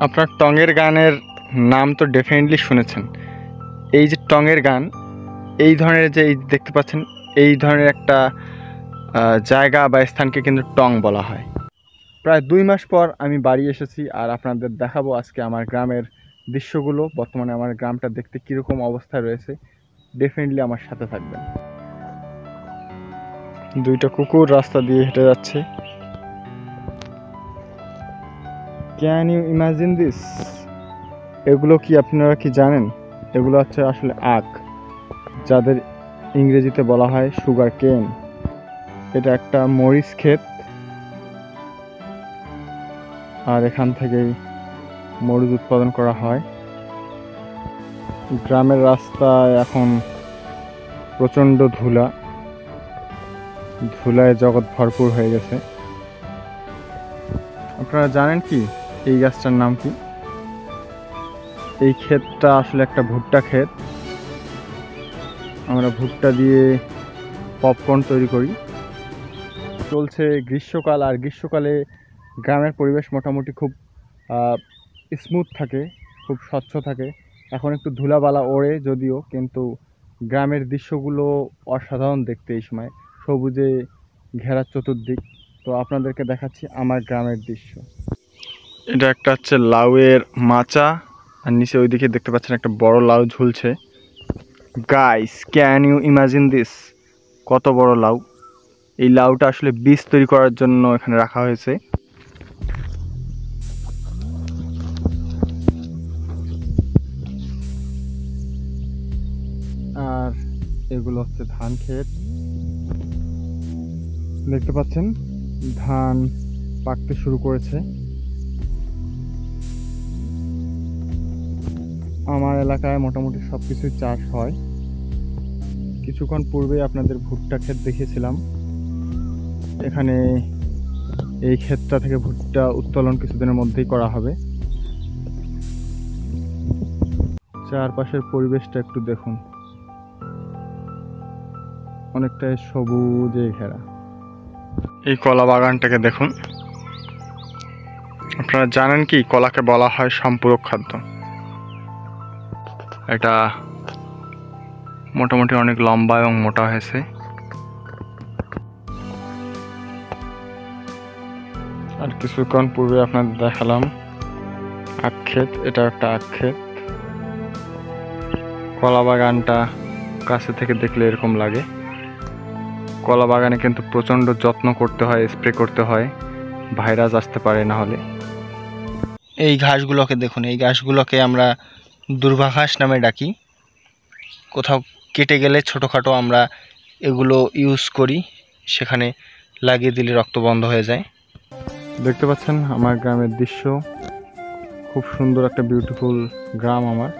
আপনার টঙের গানের নাম তো ডেফিনেটলি শুনেছেন। এই যে টঙের গান, এই ধরনের যে দেখতে পাচ্ছেন, এই ধরনের একটা জায়গা বা স্থানকে কিন্তু টং বলা হয়। প্রায় 2 মাস পর আমি বাড়ি এসেছি, আর আপনাদের দেখাবো আজকে আমার গ্রামের দৃশ্যগুলো। বর্তমানে আমার গ্রামটা দেখতে কীরকম অবস্থায় রয়েছে, ডেফিনেটলি আমার সাথে থাকবেন। 2টা কুকুর রাস্তা দিয়ে হেঁটে যাচ্ছে। Can you imagine this? এগুলো কি আপনারা কি জানেন? এগুলো হচ্ছে আসলে আখ, যাদের ইংরেজিতে বলা হয় সুগার কেন। এটা একটা মরিচ ক্ষেত, আর এখান থেকেই মরিচ উৎপাদন করা হয়। গ্রামের রাস্তায় এখন প্রচণ্ড ধুলায় জগৎ ভরপুর হয়ে গেছে। আপনারা জানেন কি এই গাছটার নাম কি? এই ক্ষেতটা আসলে একটা ভুট্টা ক্ষেত। আমরা ভুট্টা দিয়ে পপকর্ন তৈরি করি। চলছে গ্রীষ্মকাল, আর গ্রীষ্মকালে গ্রামের পরিবেশ মোটামুটি খুব স্মুথ থাকে, খুব স্বচ্ছ থাকে। এখন একটু ধুলাবালা ওড়ে যদিও, কিন্তু গ্রামের দৃশ্যগুলো অসাধারণ দেখতে। এই সময় সবুজে ঘেরা চতুর্দিক। তো আপনাদেরকে দেখাচ্ছি আমার গ্রামের দৃশ্য। এটা একটা হচ্ছে লাউয়ের মাচা, আর নিচে ওইদিকে দেখতে পাচ্ছেন একটা বড় লাউ ঝুলছে। Guys, can you imagine this? কত বড় লাউ! এই লাউটা আসলে বীজ তৈরি করার জন্য এখানে রাখা হয়েছে। আর এগুলো হচ্ছে ধান ক্ষেত। দেখতে পাচ্ছেন ধান পাকতে শুরু করেছে। আমার এলাকায় মোটামুটি সবকিছুই চাষ হয়। কিছুক্ষণ পূর্বে আপনাদের ভুট্টা ক্ষেত দেখিয়েছিলাম। এখানে এই ক্ষেতটা থেকে ভুট্টা উত্তোলন কিছুদিনের মধ্যেই করা হবে। চারপাশের পরিবেশটা একটু দেখুন, অনেকটাই সবুজে ঘেরা। এই কলা বাগানটাকে দেখুন। আপনারা জানেন কি কলাকে বলা হয় সম্পূরক খাদ্য? এটা মোটামুটি অনেক লম্বা এবং মোটা হয়েছে। আর কিছুক্ষণ পূর্বে আপনাদের দেখালাম আখ ক্ষেত। এটা একটা আখ ক্ষেত। কলা বাগানটা কাছে থেকে দেখলে এরকম লাগে। কলা বাগানে কিন্তু প্রচণ্ড যত্ন করতে হয়, স্প্রে করতে হয়, ভাইরাস আসতে পারে না হলে। এই ঘাসগুলোকে দেখুন, এই ঘাসগুলোকে আমরা দুর্বা ঘাস নামে ডাকি। কোথাও কেটে গেলে ছোটোখাটো আমরা এগুলো ইউজ করি, সেখানে লাগিয়ে দিলে রক্ত বন্ধ হয়ে যায়। দেখতে পাচ্ছেন আমার গ্রামের দৃশ্য। খুব সুন্দর একটা বিউটিফুল গ্রাম আমার।